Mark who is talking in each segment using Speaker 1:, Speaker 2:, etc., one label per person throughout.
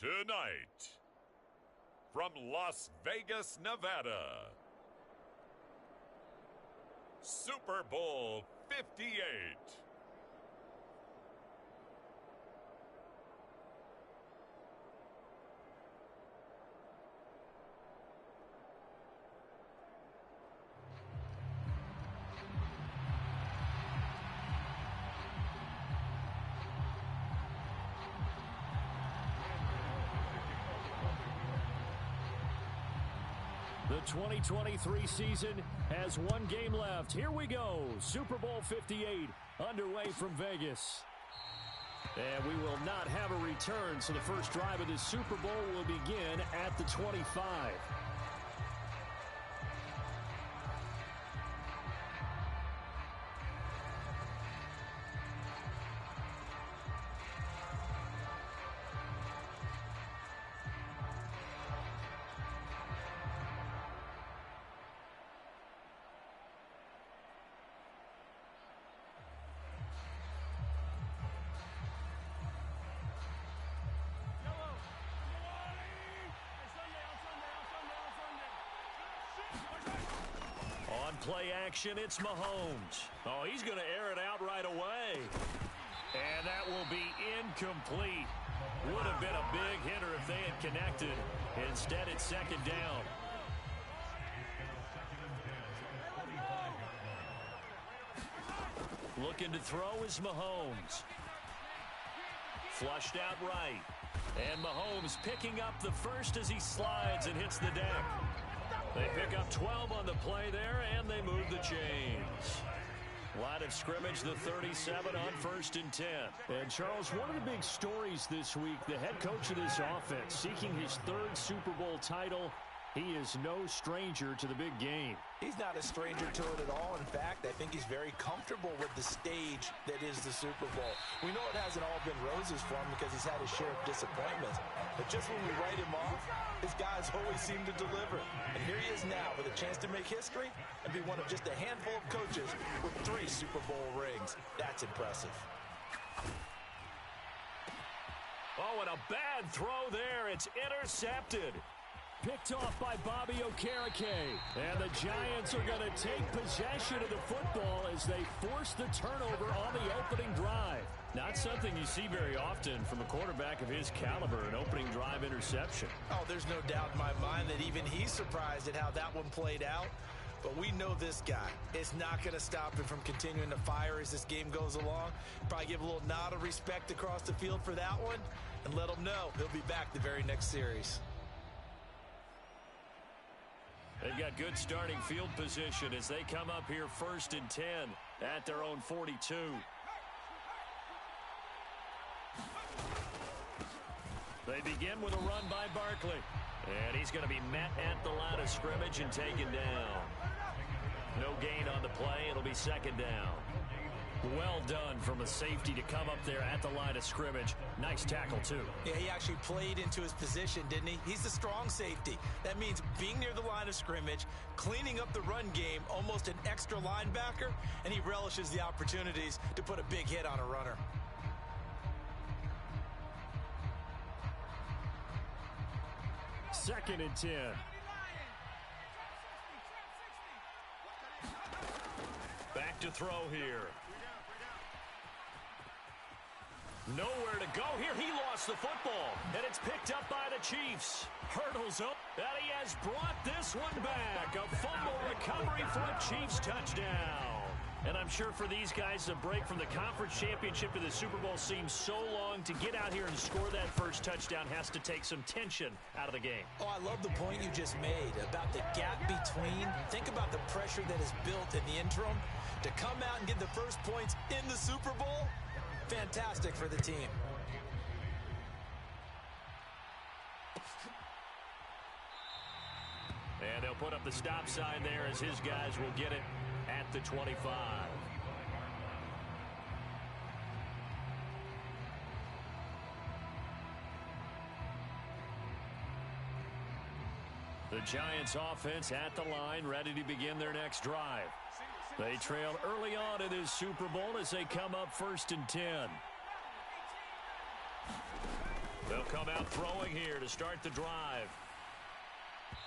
Speaker 1: Tonight, from Las Vegas, Nevada, Super Bowl 58.
Speaker 2: The 2023 season has one game left. Here we go. Super Bowl 58 underway from Vegas. And we will not have a return, so the first drive of this Super Bowl will begin at the 25. On play action, it's Mahomes. Oh, he's going to air it out right away. And that will be incomplete. Would have been a big hitter if they had connected. Instead, it's second down. Looking to throw is Mahomes. Flushed out right. And Mahomes picking up the first as he slides and hits the deck. They pick up 12 on the play there, and they move the chains. Line of scrimmage, the 37 on 1st and 10. And, Charles, one of the big stories this week, the head coach of this offense seeking his 3rd Super Bowl title. He is no stranger to the big game.
Speaker 3: He's not a stranger to it at all. In fact, I think he's very comfortable with the stage that is the Super Bowl. We know it hasn't all been roses for him because he's had his share of disappointments. But just when we write him off, his guys always seem to deliver. And here he is now with a chance to make history and be one of just a handful of coaches with 3 Super Bowl rings. That's impressive.
Speaker 2: Oh, and a bad throw there. It's intercepted. Picked off by Bobby Okereke. And the Giants are going to take possession of the football as they force the turnover on the opening drive. Not something you see very often from a quarterback of his caliber, an opening drive interception.
Speaker 3: Oh, there's no doubt in my mind that even he's surprised at how that one played out. But we know this guy is not going to stop him from continuing to fire as this game goes along. Probably give a little nod of respect across the field for that one and let him know he'll be back the very next series.
Speaker 2: They've got good starting field position as they come up here 1st and 10 at their own 42. They begin with a run by Barkley. And he's going to be met at the line of scrimmage and taken down. No gain on the play. It'll be 2nd down. Well done from a safety to come up there at the line of scrimmage. Nice tackle, too.
Speaker 3: Yeah, he actually played into his position, didn't he? He's the strong safety. That means being near the line of scrimmage, cleaning up the run game, almost an extra linebacker, and he relishes the opportunities to put a big hit on a runner.
Speaker 2: Second and 10. Back to throw here. Nowhere to go here. He lost the football, and it's picked up by the Chiefs. Hurdles up, and he has brought this one back. A fumble recovery for a Chiefs touchdown. And I'm sure for these guys, the break from the conference championship to the Super Bowl seems so long. To get out here and score that first touchdown has to take some tension out of the game.
Speaker 3: Oh, I love the point you just made about the gap between. Think about the pressure that is built in the interim. To come out and get the first points in the Super Bowl, fantastic for the team.
Speaker 2: And they'll put up the stop sign there as his guys will get it at the 25. The Giants offense at the line, ready to begin their next drive. They trail early on in this Super Bowl as they come up 1st and 10. They'll come out throwing here to start the drive.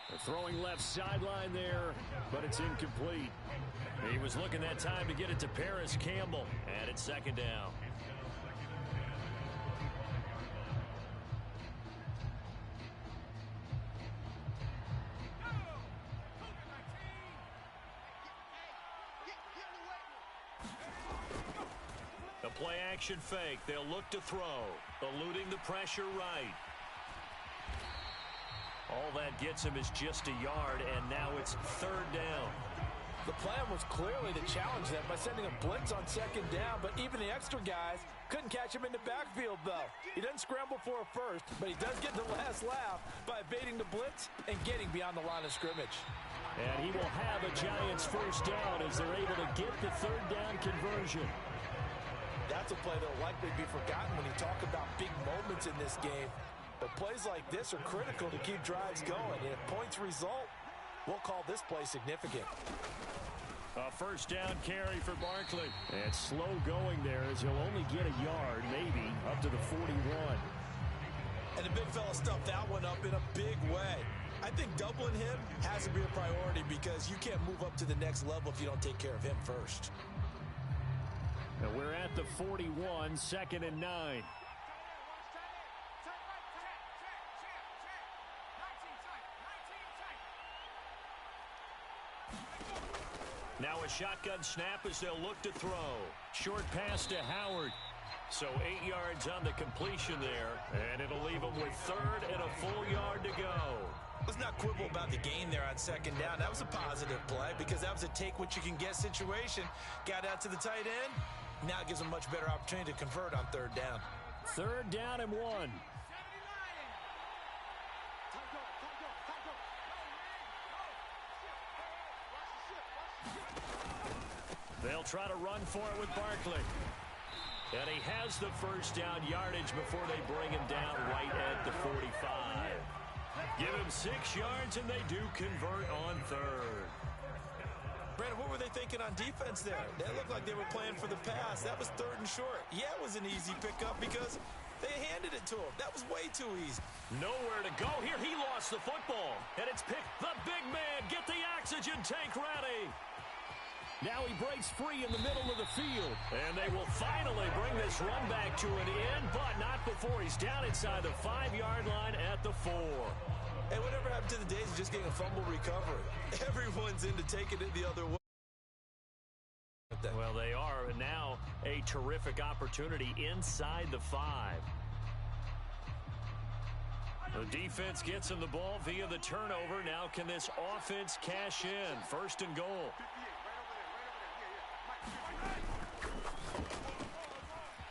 Speaker 2: They're throwing left sideline there, but it's incomplete. He was looking that time to get it to Paris Campbell, and it's second down. The play action fake. They'll look to throw, eluding the pressure right. All that gets him is just a yard, and now it's third down.
Speaker 3: The plan was clearly to challenge them by sending a blitz on second down, but even the extra guys couldn't catch him in the backfield, though. He doesn't scramble for a first, but he does get the last laugh by evading the blitz and getting beyond the line of scrimmage.
Speaker 2: And he will have a Giants first down as they're able to get the third down conversion.
Speaker 3: That's a play that will likely be forgotten when you talk about big moments in this game. But plays like this are critical to keep drives going. And if points result, we'll call this play significant.
Speaker 2: A first down carry for Barkley. And slow going there as he'll only get a yard, maybe, up to the 41.
Speaker 3: And the big fella stuffed that one up in a big way. I think doubling him has to be a priority because you can't move up to the next level if you don't take care of him first.
Speaker 2: And we're at the 41, second and 9. Now a shotgun snap as they'll look to throw. Short pass to Howard. So 8 yards on the completion there, and it'll leave him with third and a full yard to go.
Speaker 3: Let's not quibble about the gain there on second down. That was a positive play because that was a take-what-you-can-get situation. Got out to the tight end. Now it gives them a much better opportunity to convert on third down.
Speaker 2: Third down and 1. They'll try to run for it with Barkley. And he has the first down yardage before they bring him down right at the 45. Give him 6 yards, and they do convert on third.
Speaker 3: Brandon, what were they thinking on defense there? They looked like they were playing for the pass. That was third and short. Yeah, it was an easy pickup because they handed it to him. That was way too easy.
Speaker 2: Nowhere to go here. He lost the football, and it's picked. The big man, get the oxygen tank ready. Now he breaks free in the middle of the field. And they will finally bring this run back to an end, but not before he's down inside the 5-yard line at the 4.
Speaker 3: Hey, whatever happened to the days of just getting a fumble recovery? Everyone's into taking it the other way.
Speaker 2: Well, they are now a terrific opportunity inside the 5. The defense gets him the ball via the turnover. Now can this offense cash in? First and goal.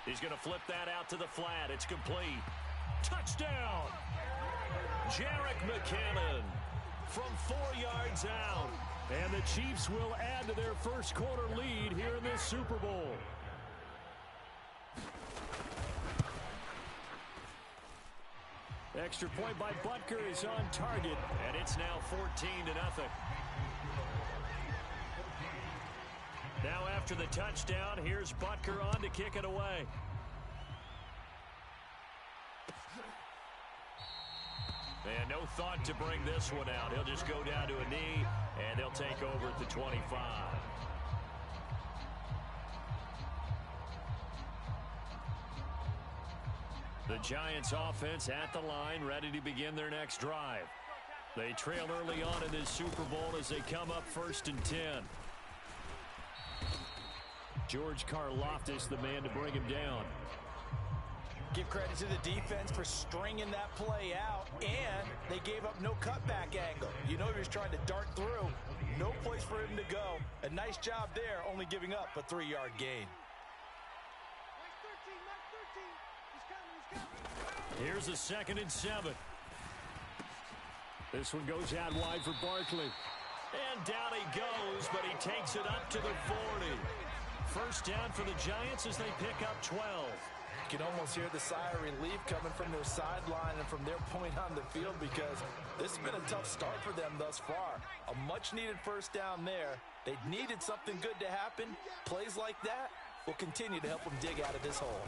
Speaker 2: He's going to flip that out to the flat. It's complete. Touchdown! Jerick McKinnon from 4 yards out. And the Chiefs will add to their first quarter lead here in this Super Bowl. Extra point by Butker is on target, and it's now 14-0. Now after the touchdown, here's Butker on to kick it away. And no thought to bring this one out. He'll just go down to a knee, and they'll take over at the 25. The Giants offense at the line, ready to begin their next drive. They trail early on in this Super Bowl as they come up first and 10. George Karlaftis, the man to bring him down.
Speaker 3: Give credit to the defense for stringing that play out, and they gave up no cutback angle. You know he was trying to dart through. No place for him to go. A nice job there, only giving up a 3-yard gain.
Speaker 2: Here's a 2nd and 7. This one goes out wide for Barkley. And down he goes, but he takes it up to the 40. First down for the Giants as they pick up 12.
Speaker 3: You can almost hear the sigh of relief coming from their sideline and from their point on the field because this has been a tough start for them thus far. A much-needed first down there. They needed something good to happen. Plays like that will continue to help them dig out of this hole.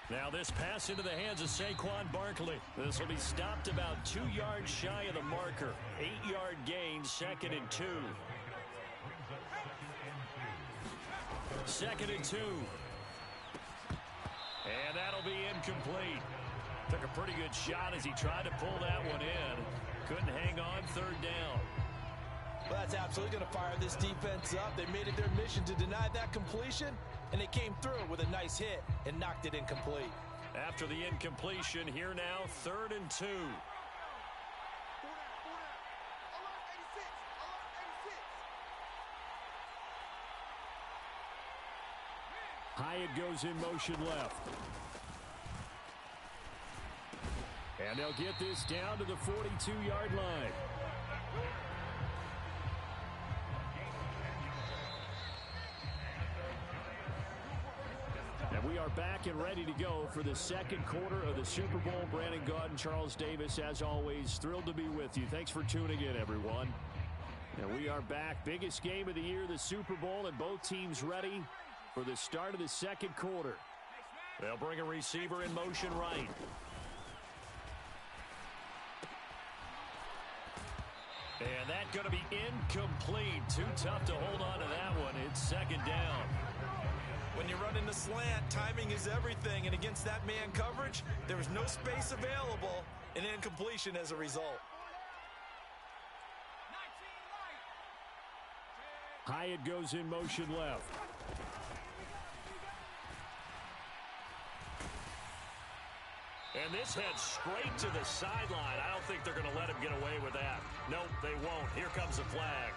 Speaker 2: Now this pass into the hands of Saquon Barkley. This will be stopped about 2 yards shy of the marker. 8-yard gain, 2nd and 2. 2nd and 2. And that'll be incomplete. Took a pretty good shot as he tried to pull that one in. Couldn't hang on, 3rd down.
Speaker 3: Well, that's absolutely going to fire this defense up. They made it their mission to deny that completion, and they came through with a nice hit and knocked it incomplete.
Speaker 2: After the incompletion, here now, 3rd and 2. Hyatt goes in motion left. And they'll get this down to the 42-yard line. And we are back and ready to go for the 2nd quarter of the Super Bowl. Brandon Gaudin, Charles Davis, as always, thrilled to be with you. Thanks for tuning in, everyone. And we are back. Biggest game of the year, the Super Bowl, and both teams ready for the start of the 2nd quarter. They'll bring a receiver in motion right. And that's going to be incomplete. Too tough to hold on to that one. It's 2nd down.
Speaker 3: When you run in the slant, timing is everything. And against that man coverage, there was no space available, and incompletion as a result.
Speaker 2: Hyatt goes in motion left. And this heads straight to the sideline. I don't think they're going to let him get away with that. Nope, they won't. Here comes the flag.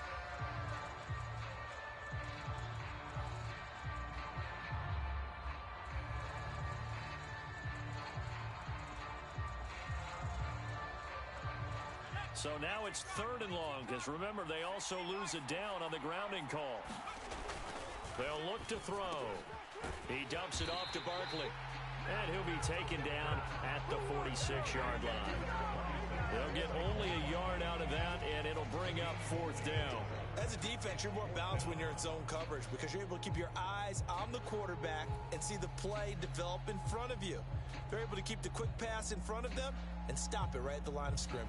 Speaker 2: So now it's 3rd and long, because remember, they also lose a down on the grounding call. They'll look to throw. He dumps it off to Barkley. And he'll be taken down at the 46-yard line. They'll get only a yard out of that, and it'll bring up 4th down.
Speaker 3: As a defense, you're more balanced when you're in zone coverage because you're able to keep your eyes on the quarterback and see the play develop in front of you. They're able to keep the quick pass in front of them and stop it right at the line of scrimmage.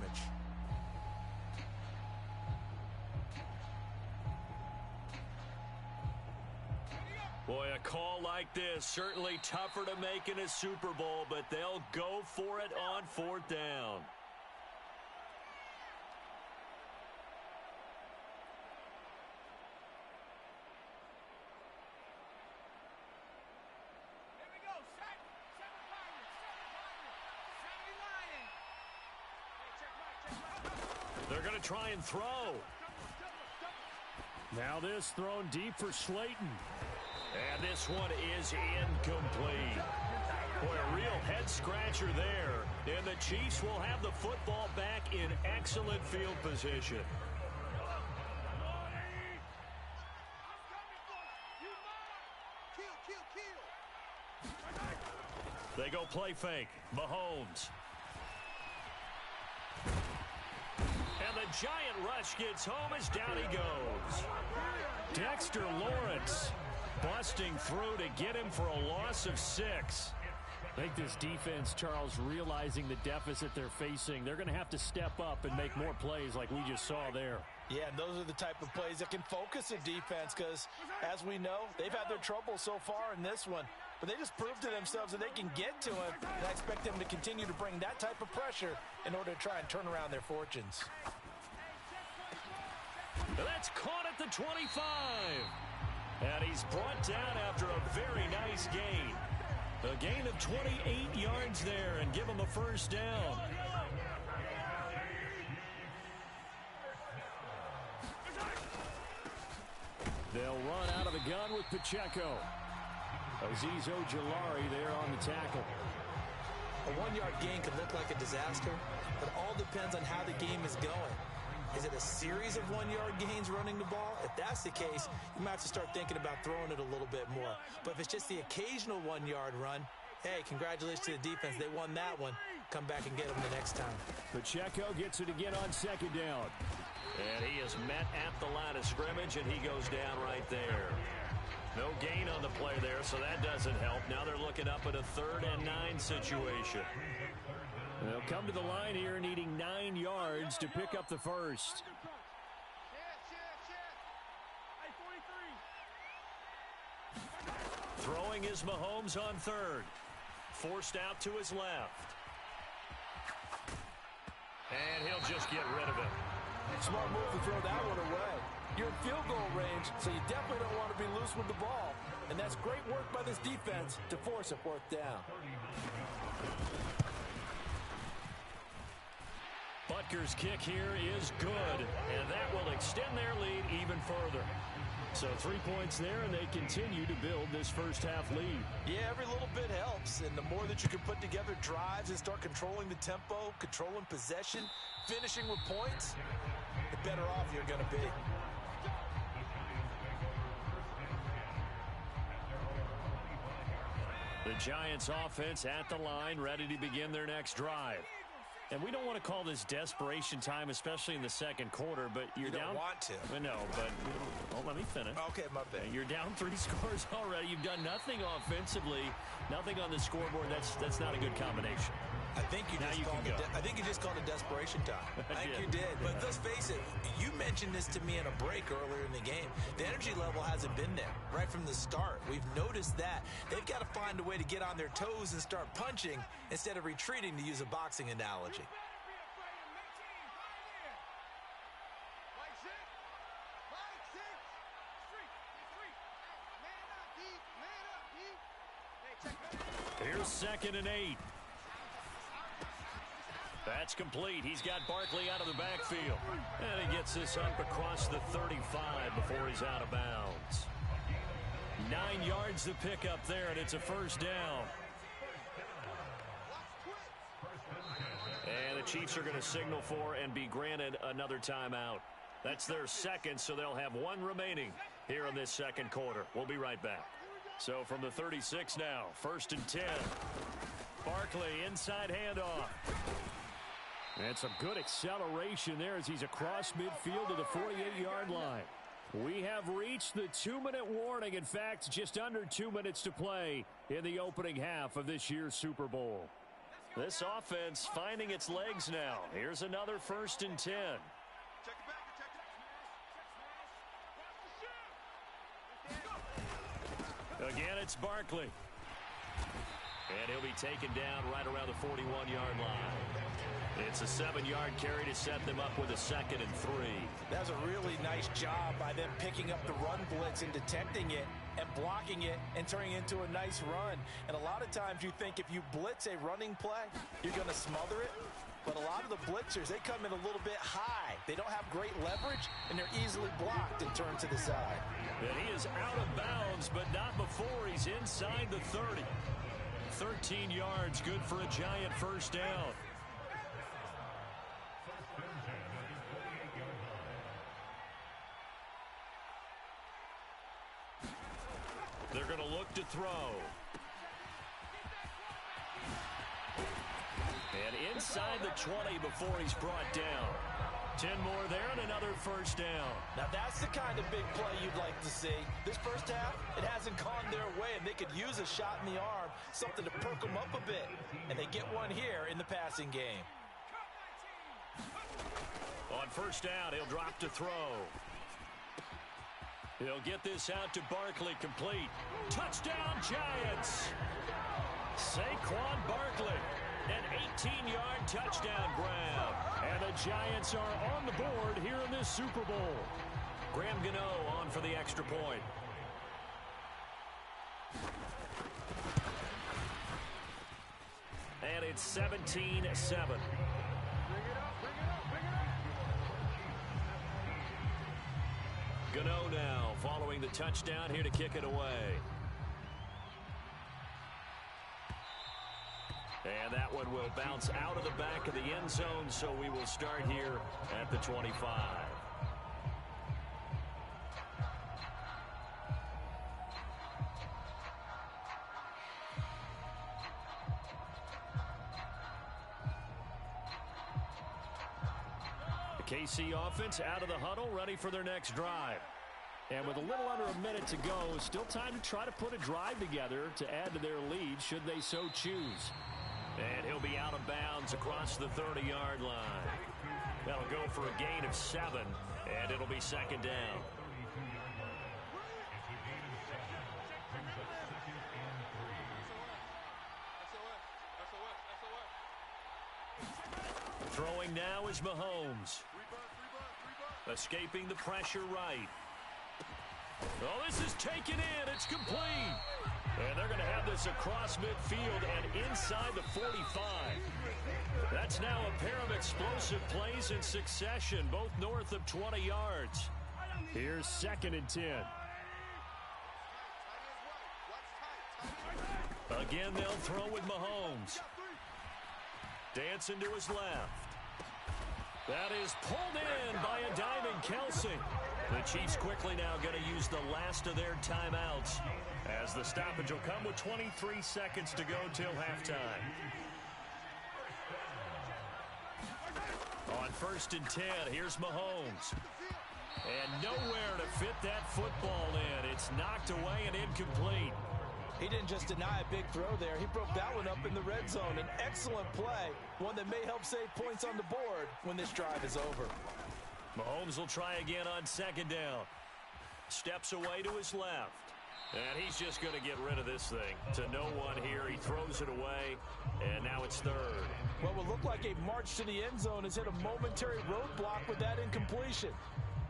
Speaker 2: Boy, a call like this, certainly tougher to make in a Super Bowl, but they'll go for it on 4th down. They're going to try and throw. Now this thrown deep for Slayton. And this one is incomplete. Boy, a real head-scratcher there. And the Chiefs will have the football back in excellent field position. They go play fake. Mahomes. And the giant rush gets home as down he goes. Dexter Lawrence busting through to get him for a loss of 6. I think this defense, Charles, realizing the deficit they're facing, they're going to have to step up and make more plays like we just saw there.
Speaker 3: Yeah, and those are the type of plays that can focus a defense because, as we know, they've had their trouble so far in this one. But they just proved to themselves that they can get to him, and I expect them to continue to bring that type of pressure in order to try and turn around their fortunes.
Speaker 2: That's caught at the 25. And he's brought down after a very nice gain. A gain of 28 yards there and give him a 1st down. They'll run out of the gun with Pacheco. Azeez Ojulari there on the tackle.
Speaker 3: A 1-yard gain could look like a disaster, but it all depends on how the game is going. Is it a series of 1-yard gains running the ball? If that's the case, you might have to start thinking about throwing it a little bit more. But if it's just the occasional 1-yard run, hey, congratulations to the defense. They won that one. Come back and get them the next time.
Speaker 2: Pacheco gets it again on 2nd down. And he is met at the line of scrimmage, and he goes down right there. No gain on the play there, so that doesn't help. Now they're looking up at a 3rd and 9 situation. They'll come to the line here needing 9 yards to pick up the first. Throwing is Mahomes on 3rd. Forced out to his left. And he'll just get rid of it.
Speaker 3: Smart move to throw that one away. You're in field goal range, so you definitely don't want to be loose with the ball. And that's great work by this defense to force a 4th down.
Speaker 2: Butker's kick here is good, and that will extend their lead even further. So 3 points there, and they continue to build this first half lead.
Speaker 3: Yeah, every little bit helps, and the more that you can put together drives and start controlling the tempo, controlling possession, finishing with points, the better off you're going to be.
Speaker 2: The Giants offense at the line, ready to begin their next drive. And we don't want to call this desperation time, especially in the second quarter, but you're down.
Speaker 3: You don't want to.
Speaker 2: No, but let me finish.
Speaker 3: Okay, my bad.
Speaker 2: You're down 3 scores already. You've done nothing offensively, nothing on the scoreboard. That's not a good combination.
Speaker 3: I think you just called it desperation time. I think you did. But let's face it, you mentioned this to me in a break earlier in the game. The energy level hasn't been there right from the start. We've noticed that. They've got to find a way to get on their toes and start punching instead of retreating, to use a boxing analogy.
Speaker 2: Here's 2nd and 8. That's complete. He's got Barkley out of the backfield. And he gets this up across the 35 before he's out of bounds. 9 yards to pick up there, and it's a 1st down. And the Chiefs are going to signal for and be granted another timeout. That's their 2nd, so they'll have 1 remaining here in this second quarter. We'll be right back. So from the 36 now, 1st and 10. Barkley, inside handoff. And some good acceleration there as he's across midfield to the 48-yard line. We have reached the 2-minute warning. In fact, just under 2 minutes to play in the opening half of this year's Super Bowl. This offense finding its legs now. Here's another 1st and 10. Again, it's Barkley. And he'll be taken down right around the 41-yard line. It's a 7-yard carry to set them up with a 2nd and 3.
Speaker 3: That's a really nice job by them picking up the run blitz and detecting it and blocking it and turning it into a nice run. And a lot of times you think if you blitz a running play, you're going to smother it. But a lot of the blitzers, they come in a little bit high. They don't have great leverage, and they're easily blocked and turned to the side.
Speaker 2: And he is out of bounds, but not before he's inside the 30. 13 yards, good for a Giant 1st down. They're going to look to throw. And inside the 20 before he's brought down. 10 more there and another 1st down.
Speaker 3: Now that's the kind of big play you'd like to see. This first half, it hasn't gone their way, and they could use a shot in the arm, something to perk them up a bit. And they get one here in the passing game.
Speaker 2: On 1st down, he'll drop to throw. He'll get this out to Barkley, complete. Touchdown, Giants! Saquon Barkley, an 18-yard touchdown grab. And the Giants are on the board here in this Super Bowl. Graham Gano on for the extra point. And it's 17-7. Gano now following the touchdown here to kick it away. And that one will bounce out of the back of the end zone, so we will start here at the 25. The KC offense out of the huddle, ready for their next drive. And with a little under a minute to go, still time to try to put a drive together to add to their lead should they so choose. And he'll be out of bounds across the 30-yard line. That'll go for a gain of 7, and it'll be second down. Throwing now is Mahomes. Escaping the pressure right. Oh, this is taken in. It's complete. And they're going to have this across midfield and inside the 45. That's now a pair of explosive plays in succession, both north of 20 yards. Here's 2nd and 10. Again, they'll throw with Mahomes. Dancing to his left. That is pulled in by a diving Kelsey. The Chiefs quickly now going to use the last of their timeouts, as the stoppage will come with 23 seconds to go till halftime. On 1st and 10, here's Mahomes. And nowhere to fit that football in. It's knocked away and incomplete.
Speaker 3: He didn't just deny a big throw there. He broke that one up in the red zone. An excellent play, one that may help save points on the board when this drive is over.
Speaker 2: Mahomes will try again on 2nd down. Steps away to his left. And he's just going to get rid of this thing to no one here. He throws it away, and now it's 3rd.
Speaker 3: What will look like a march to the end zone has hit a momentary roadblock with that incompletion.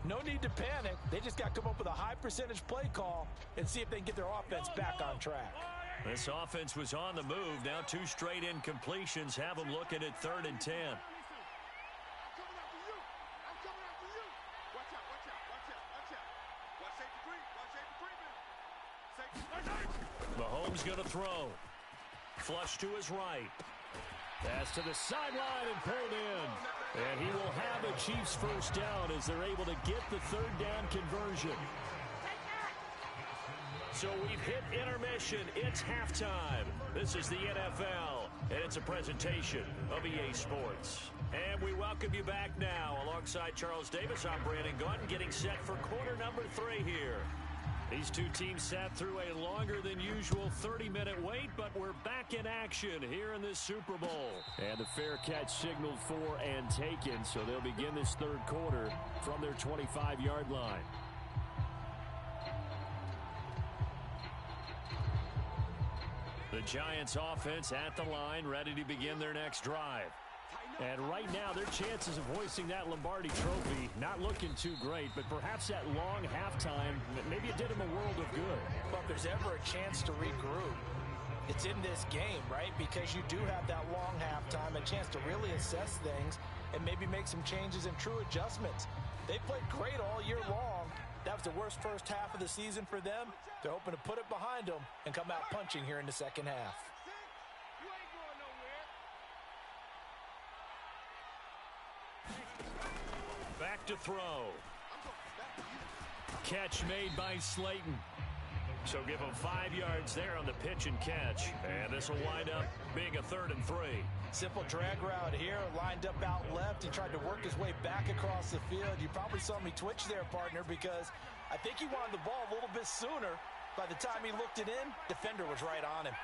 Speaker 3: No need to panic. They just got to come up with a high percentage play call and see if they can get their offense back on track.
Speaker 2: This offense was on the move. Now 2 straight incompletions have them looking at 3rd and 10. Mahomes going to throw. Flush to his right. Pass to the sideline and pulled in. And he will have a Chiefs first down as they're able to get the 3rd down conversion. So we've hit intermission. It's halftime. This is the NFL, and it's a presentation of EA Sports. And we welcome you back now. Alongside Charles Davis, I'm Brandon Gaunt, getting set for quarter number 3 here. These two teams sat through a longer than usual 30-minute wait, but we're back in action here in this Super Bowl. And the fair catch signaled for and taken, so they'll begin this 3rd quarter from their 25-yard line. The Giants offense at the line, ready to begin their next drive. And right now, their chances of hoisting that Lombardi trophy not looking too great, but perhaps that long halftime, maybe it did them a world of good.
Speaker 3: But if there's ever a chance to regroup, it's in this game, right? Because you do have that long halftime, a chance to really assess things and maybe make some changes and true adjustments. They played great all year long. That was the worst first half of the season for them. They're hoping to put it behind them and come out punching here in the second half.
Speaker 2: Back to throw. Catch made by Slayton. So give him 5 yards there on the pitch and catch. And this will wind up being a 3rd and 3.
Speaker 3: Simple drag route here, lined up out left. He tried to work his way back across the field. You probably saw me twitch there, partner, because I think he wanted the ball a little bit sooner. By the time he looked it in, defender was right on him.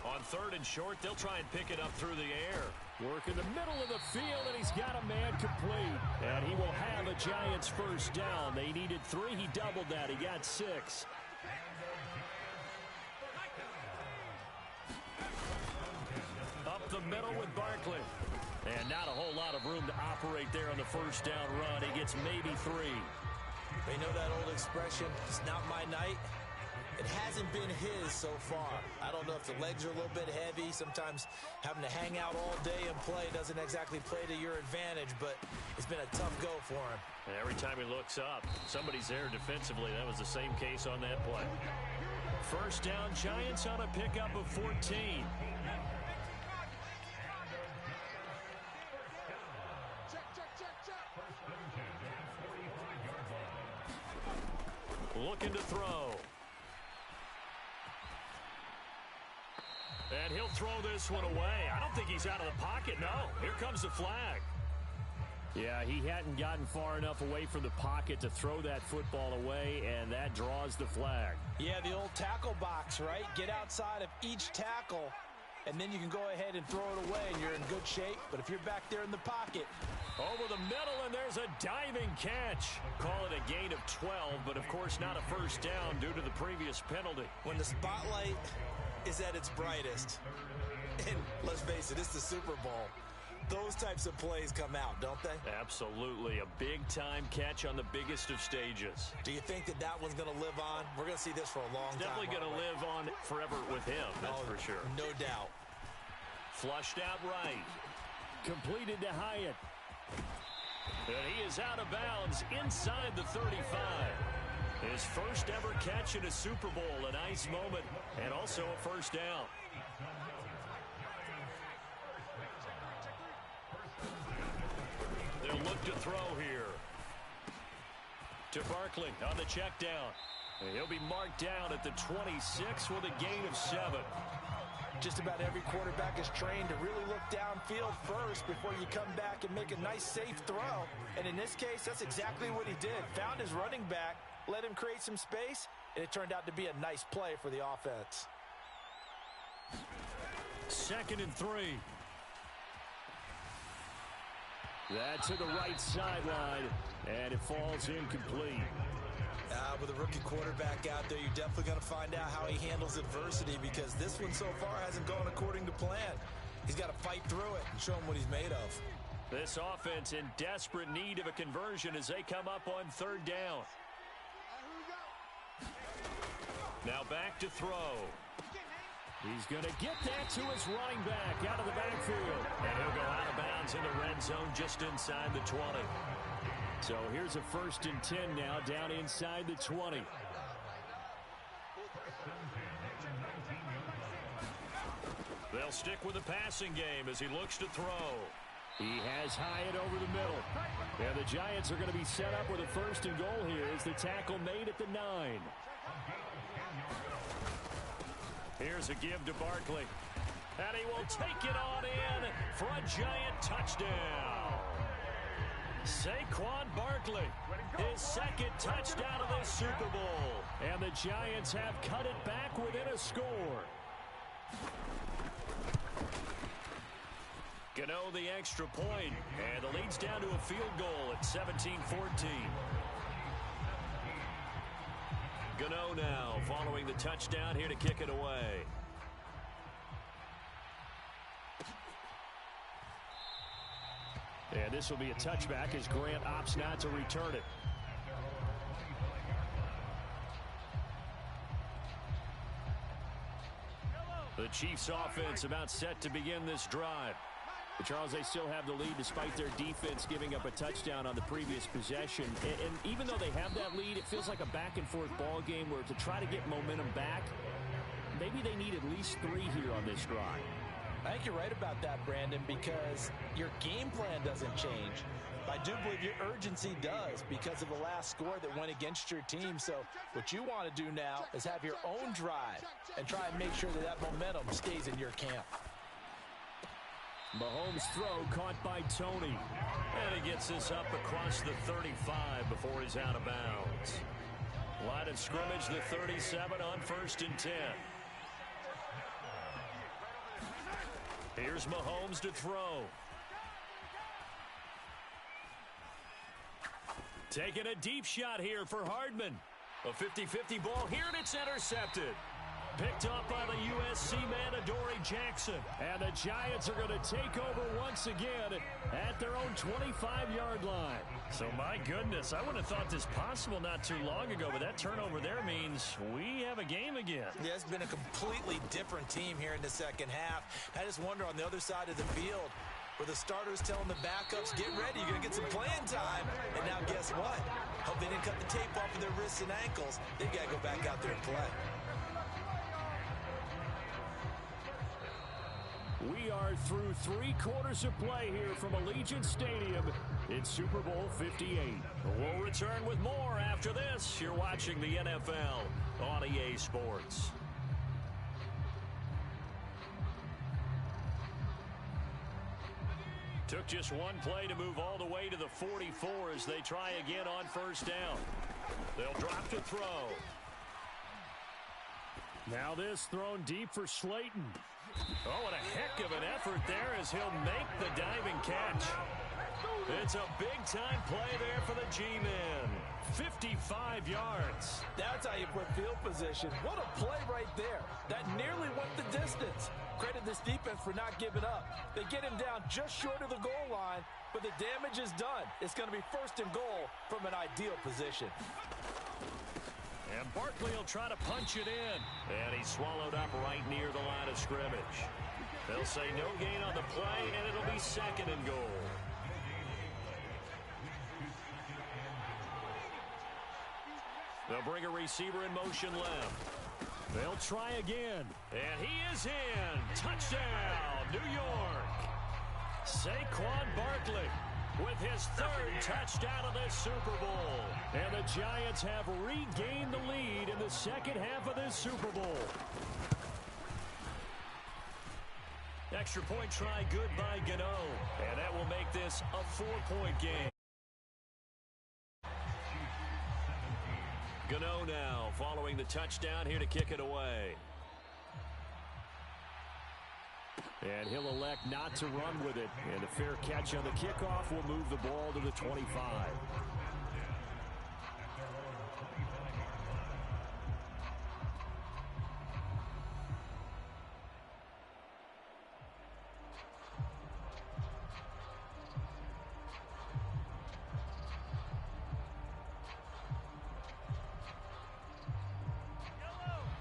Speaker 2: On 3rd and short, they'll try and pick it up through the air. Work in the middle of the field, and he's got a man complete. And he will have a Giants first down. They needed 3. He doubled that. He got 6. Up the middle with Barkley. And not a whole lot of room to operate there on the first down run. He gets maybe 3.
Speaker 3: They know that old expression, it's not my night. It hasn't been his so far. I don't know if the legs are a little bit heavy. Sometimes having to hang out all day and play doesn't exactly play to your advantage, but it's been a tough go for him.
Speaker 2: And every time he looks up, somebody's there defensively. That was the same case on that play. First down, Giants on a pickup of 14. Looking to throw. And he'll throw this one away. I don't think he's out of the pocket, no. Here comes the flag. Yeah, he hadn't gotten far enough away from the pocket to throw that football away, and that draws the flag.
Speaker 3: Yeah, the old tackle box, right? Get outside of each tackle, and then you can go ahead and throw it away, and you're in good shape. But if you're back there in the pocket,
Speaker 2: over the middle, and there's a diving catch. Call it a gain of 12, but of course not a first down due to the previous penalty.
Speaker 3: When the spotlight is at its brightest, and let's face it, it's the Super Bowl, those types of plays come out, don't they?
Speaker 2: Absolutely. A big-time catch on the biggest of stages.
Speaker 3: Do you think that that one's going to live on? We're going to see this for a long time.
Speaker 2: Definitely going to live on forever with him, that's for sure.
Speaker 3: No doubt.
Speaker 2: Flushed out right. Completed to Hyatt. And he is out of bounds inside the 35. His first ever catch in a Super Bowl, a nice moment, and also a first down. They'll look to throw here. To Barkley on the check down. He'll be marked down at the 26 with a gain of 7.
Speaker 3: Just about every quarterback is trained to really look downfield first before you come back and make a nice, safe throw. And in this case, that's exactly what he did. Found his running back, let him create some space, and it turned out to be a nice play for the offense.
Speaker 2: 2nd and 3. That's to the right sideline, and it falls incomplete.
Speaker 3: With a rookie quarterback out there, you're definitely going to find out how he handles adversity, because this one so far hasn't gone according to plan. He's got to fight through it and show him what he's made of.
Speaker 2: This offense in desperate need of a conversion as they come up on 3rd down. Now back to throw. He's going to get that to his running back out of the backfield. And he'll go out of bounds in the red zone just inside the 20. So here's a 1st and 10 now down inside the 20. They'll stick with the passing game as he looks to throw. He has Hyatt over the middle. And the Giants are going to be set up with a 1st and goal here as the tackle made at the 9. Here's a give to Barkley. And he will take it on in for a Giant touchdown. Saquon Barkley, his 2nd touchdown of this Super Bowl. And the Giants have cut it back within a score. Gano the extra point, and the lead's down to a field goal at 17-14. Gano now following the touchdown here to kick it away. And this will be a touchback as Grant opts not to return it. The Chiefs offense about set to begin this drive. But Charles, they still have the lead despite their defense giving up a touchdown on the previous possession. And even though they have that lead, it feels like a back-and-forth ball game where to try to get momentum back, maybe they need at least 3 here on this drive.
Speaker 3: I think you're right about that, Brandon, because your game plan doesn't change. I do believe your urgency does because of the last score that went against your team. So what you want to do now is have your own drive and try and make sure that that momentum stays in your camp.
Speaker 2: Mahomes' throw caught by Tony. And he gets this up across the 35 before he's out of bounds. Line of scrimmage, the 37 on 1st and 10. Here's Mahomes to throw. Taking a deep shot here for Hardman. A 50-50 ball here, and it's intercepted. Picked up by the USC man, Adoree Jackson. And the Giants are going to take over once again at their own 25-yard line. So, my goodness, I wouldn't have thought this possible not too long ago, but that turnover there means we have a game again.
Speaker 3: Yeah, it's been a completely different team here in the second half. I just wonder on the other side of the field, where the starters telling the backups, get ready, you're going to get some playing time. And now guess what? Hope they didn't cut the tape off of their wrists and ankles. They've got to go back out there and play.
Speaker 2: We are through 3 quarters of play here from Allegiant Stadium in Super Bowl 58. We'll return with more after this. You're watching the NFL on EA Sports. Took just one play to move all the way to the 44 as they try again on first down. They'll drop to throw. Now this thrown deep for Slayton. Oh, what a heck of an effort there as he'll make the diving catch. It's a big-time play there for the G-Men. 55 yards.
Speaker 3: That's how you put field position. What a play right there. That nearly went the distance. Credit this defense for not giving up. They get him down just short of the goal line, but the damage is done. It's going to be first and goal from an ideal position.
Speaker 2: And Barkley will try to punch it in. And he's swallowed up right near the line of scrimmage. They'll say no gain on the play, and it'll be second and goal. They'll bring a receiver in motion left. They'll try again. And he is in. Touchdown, New York. Saquon Barkley with his third touchdown of this Super Bowl. And the Giants have regained the lead in the second half of this Super Bowl. Extra point try good by Gano. And that will make this a 4-point game. Gano now following the touchdown here to kick it away. And he'll elect not to run with it. And a fair catch on the kickoff will move the ball to the 25.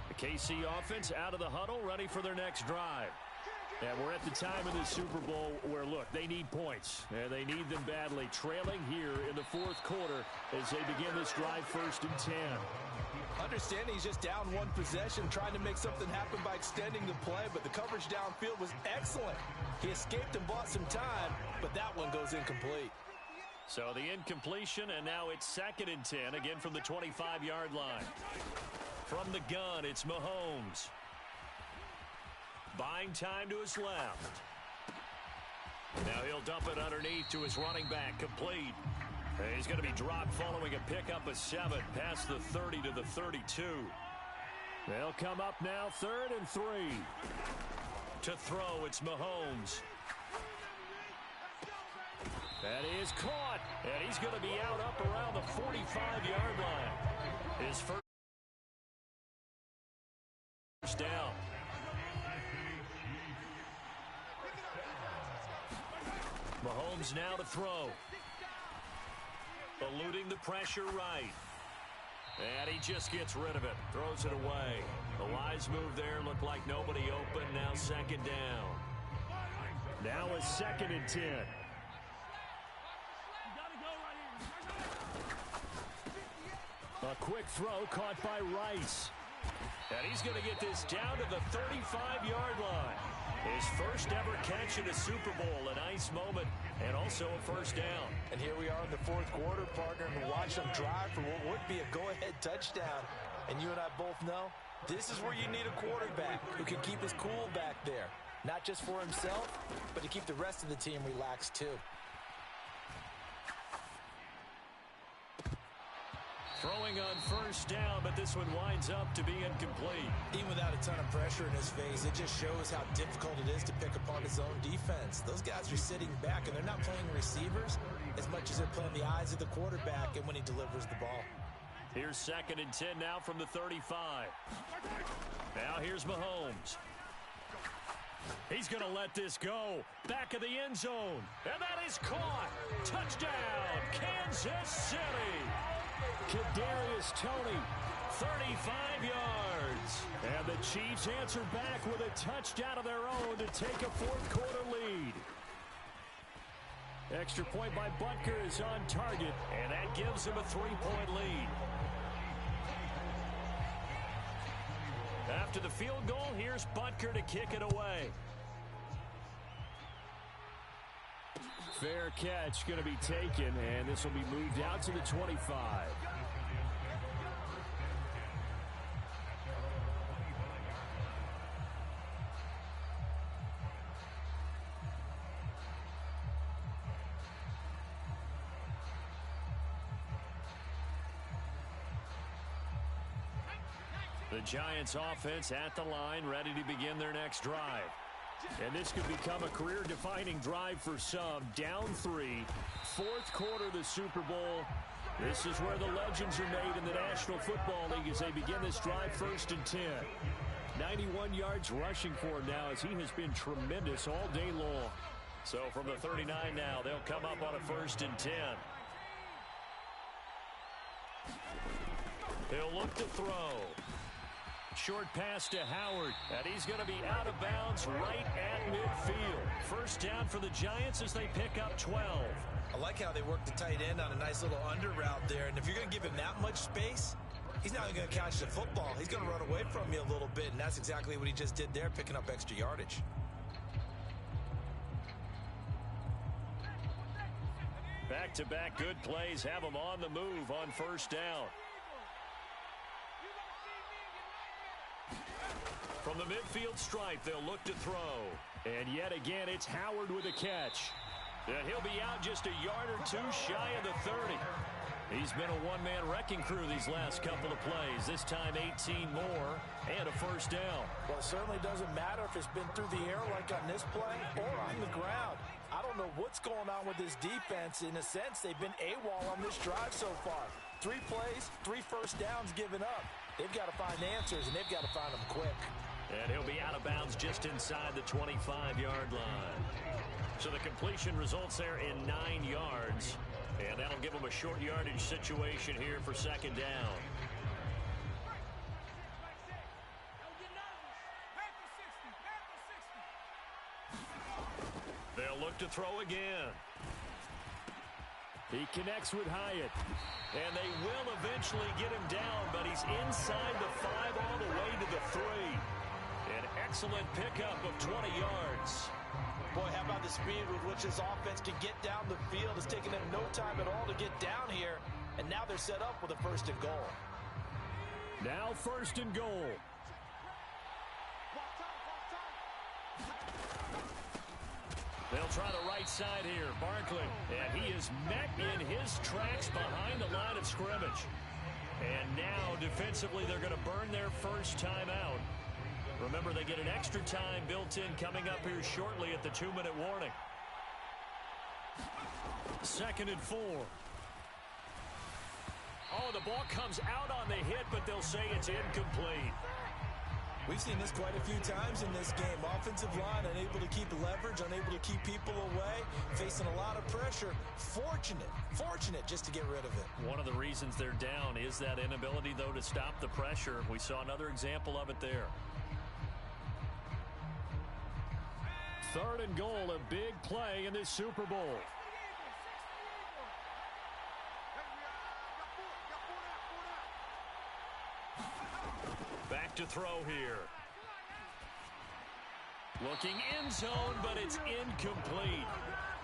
Speaker 2: The KC offense out of the huddle, ready for their next drive. And we're at the time in the Super Bowl where, look, they need points. And they need them badly. Trailing here in the fourth quarter as they begin this drive first and 10.
Speaker 3: Understanding he's just down one possession, trying to make something happen by extending the play, but the coverage downfield was excellent. He escaped and bought some time, but that one goes incomplete.
Speaker 2: So the incompletion, and now it's second and 10, again from the 25-yard line. From the gun, it's Mahomes. Buying time to his left. Now he'll dump it underneath to his running back, complete. And he's going to be dropped following a pickup of 7 past the 30 to the 32. They'll come up now, 3rd and 3. To throw, it's Mahomes. That is caught, and he's going to be out up around the 45-yard line. His first down. Mahomes now to throw. Eluding the pressure right. And he just gets rid of it. Throws it away. The wise move there. Looked like nobody open. Now second down. Now a 2nd and 10. A quick throw caught by Rice. And he's going to get this down to the 35-yard line. His first ever catch in a Super Bowl, a nice moment, and also a first down. And here we are in the fourth quarter, partner, and watch them drive for what would be a go-ahead touchdown. And you and I both know this is where you need a quarterback who can keep his cool back there. Not just for himself, but to keep the rest of the team relaxed too. Throwing on first down, but this one winds up to be incomplete. Even without a ton of pressure in his face, it just shows how difficult it is to pick apart his own defense. Those guys are sitting back, and they're not playing receivers as much as they're playing the eyes of the quarterback and when he delivers the ball. Here's 2nd and 10 now from the 35. Now here's Mahomes. He's going to let this go. Back of the end zone. And that is caught. Touchdown, Kansas City. Kadarius Toney, 35 yards. And the Chiefs answer back with a touchdown of their own to take a fourth quarter lead. Extra point by Butker is on target, and that gives him a 3-point lead. After the field goal, here's Butker to kick it away. Fair catch going to be taken, and this will be moved out to the 25. The Giants offense at the line, ready to begin their next drive. And this could become a career-defining drive for some. Down 3, fourth quarter of the Super Bowl. This is where the legends are made in the National Football League as they begin this drive 1st and 10. 91 yards rushing for him now as he has been tremendous all day long. So from the 39 now, they'll come up on a 1st and 10. They'll look to throw. Short pass to Howard, and he's going to be out of bounds right at midfield. First down for the Giants as they pick up 12.
Speaker 3: I like how they work the tight end on a nice little under route there, and if you're going to give him that much space, he's not going to catch the football. He's going to run away from you a little bit, and that's exactly what he just did there, picking up extra yardage.
Speaker 2: Back-to-back good plays have them on the move on first down. From the midfield stripe, they'll look to throw. And yet again, it's Howard with a catch. And he'll be out just a yard or two shy of the 30. He's been a one-man wrecking crew these last couple of plays. This time 18 more and a first down.
Speaker 3: Well, it certainly doesn't matter if it's been through the air like on this play or on the ground. I don't know what's going on with this defense. In a sense, they've been AWOL on this drive so far. 3 plays, 3 first downs given up. They've got to find answers, and they've got to find them quick.
Speaker 2: And he'll be out of bounds just inside the 25-yard line. So the completion results there in 9 yards. And that'll give them a short yardage situation here for second down. They'll look to throw again. He connects with Hyatt. And they will eventually get him down, but he's inside the 5 all the way to the 3. An excellent pickup of 20 yards.
Speaker 3: Boy, how about the speed with which this offense can get down the field? It's taken them no time at all to get down here, and now they're set up with a 1st and goal.
Speaker 2: Now 1st and goal. They'll try the right side here. Barkley, and he is met in his tracks behind the line of scrimmage. And now, defensively, they're going to burn their first time out. Remember, they get an extra time built in coming up here shortly at the 2-minute warning. 2nd and 4. Oh, the ball comes out on the hit, but they'll say it's incomplete.
Speaker 3: We've seen this quite a few times in this game. Offensive line unable to keep leverage, unable to keep people away, facing a lot of pressure. Fortunate just to get rid of it.
Speaker 2: One of the reasons they're down is that inability, though, to stop the pressure. We saw another example of it there. 3rd and goal, a big play in this Super Bowl. Back to throw here. Looking end zone, but it's incomplete.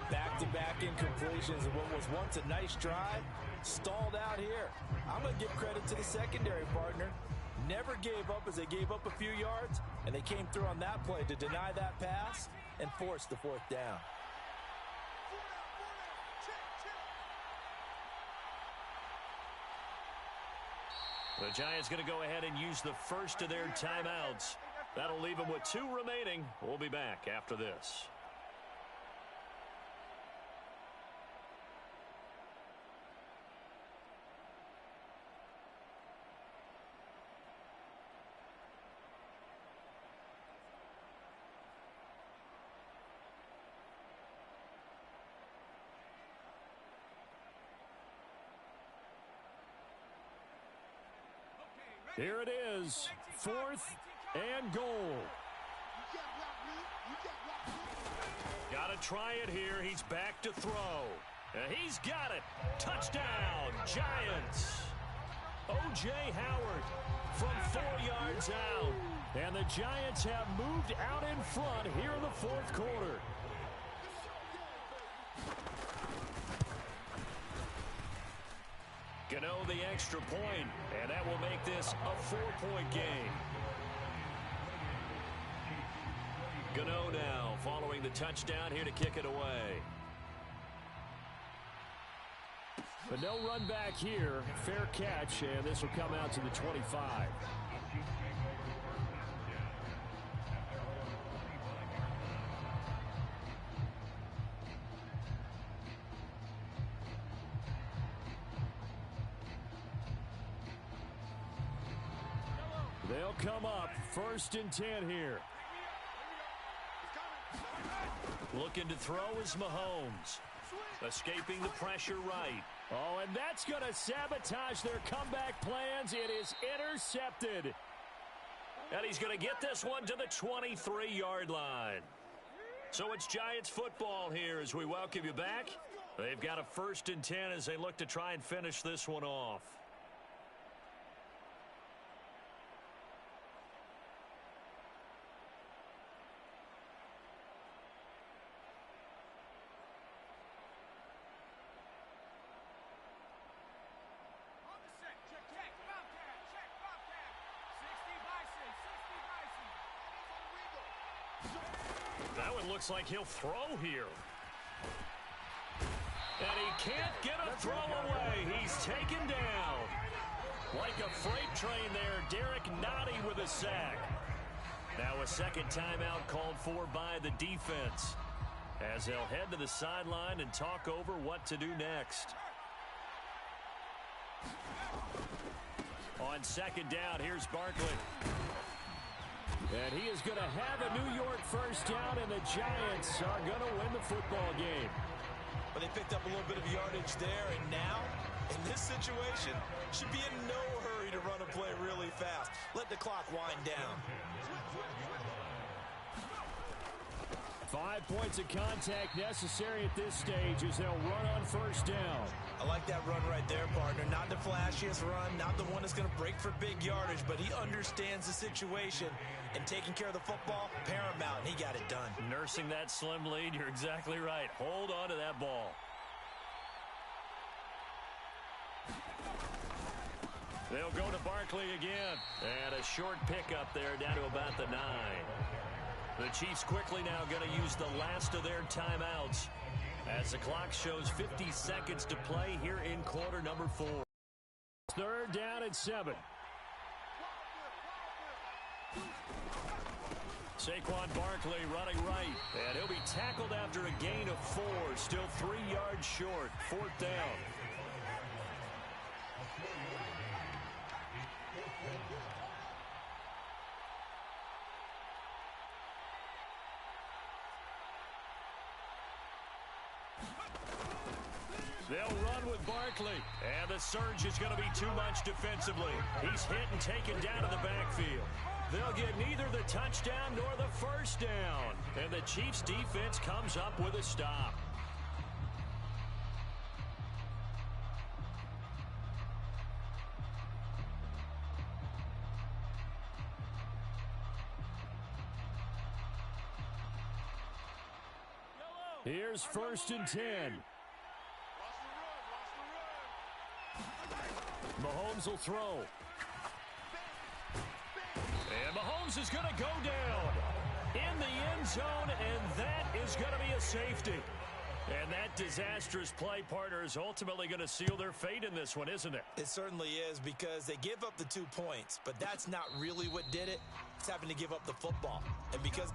Speaker 3: Back-to-back incompletions of what was once a nice drive, stalled out here. I'm going to give credit to the secondary partner. Never gave up as they gave up a few yards, and they came through on that play to deny that pass and force the 4th down.
Speaker 2: The Giants going to go ahead and use the first of their timeouts. That'll leave them with 2 remaining. We'll be back after this. Here it is, 4th and goal. Got to try it here. He's back to throw. And he's got it. Touchdown, Giants. O.J. Howard from 4 yards out. And the Giants have moved out in front here in the 4th quarter. Gano the extra point, and that will make this a 4-point game. Gano now following the touchdown here to kick it away. But no run back here. Fair catch, and this will come out to the 25. They'll come up 1st and 10 here. Looking to throw is Mahomes. Escaping the pressure right. Oh, and that's going to sabotage their comeback plans. It is intercepted. And he's going to get this one to the 23-yard line. So it's Giants football here as we welcome you back. They've got a 1st and 10 as they look to try and finish this one off. That one looks like he'll throw here. And he can't get a throw away. He's taken down. Like a freight train there, Derek Nottie with a sack. Now a second timeout called for by the defense, as they'll head to the sideline and talk over what to do next. On 2nd down, here's Barkley. And he is going to have a New York 1st down, and the Giants are going to win the football game.
Speaker 3: But they picked up a little bit of yardage there, and now, in this situation, should be in no hurry to run a play really fast. Let the clock wind down.
Speaker 2: 5 points of contact necessary at this stage as they'll run on 1st down.
Speaker 3: I like that run right there, partner. Not the flashiest run, not the one that's going to break for big yardage, but he understands the situation, and taking care of the football, paramount, and he got it done.
Speaker 2: Nursing that slim lead, you're exactly right. Hold on to that ball. They'll go to Barkley again. And a short pickup there down to about the 9. The Chiefs quickly now going to use the last of their timeouts as the clock shows 50 seconds to play here in quarter number 4. 3rd down and 7. Saquon Barkley running right, and he'll be tackled after a gain of 4, still 3 yards short. 4th down. They'll run with Barkley, and the surge is going to be too much defensively. He's hit and taken down to the backfield. They'll get neither the touchdown nor the 1st down, and the Chiefs defense comes up with a stop. Here's 1st and 10. Mahomes will throw. And Mahomes is going to go down in the end zone, and that is going to be a safety. And that disastrous play, partner, is ultimately going to seal their fate in this one, isn't it?
Speaker 3: It certainly is, because they give up the 2 points, but that's not really what did it. It's having to give up the football. And because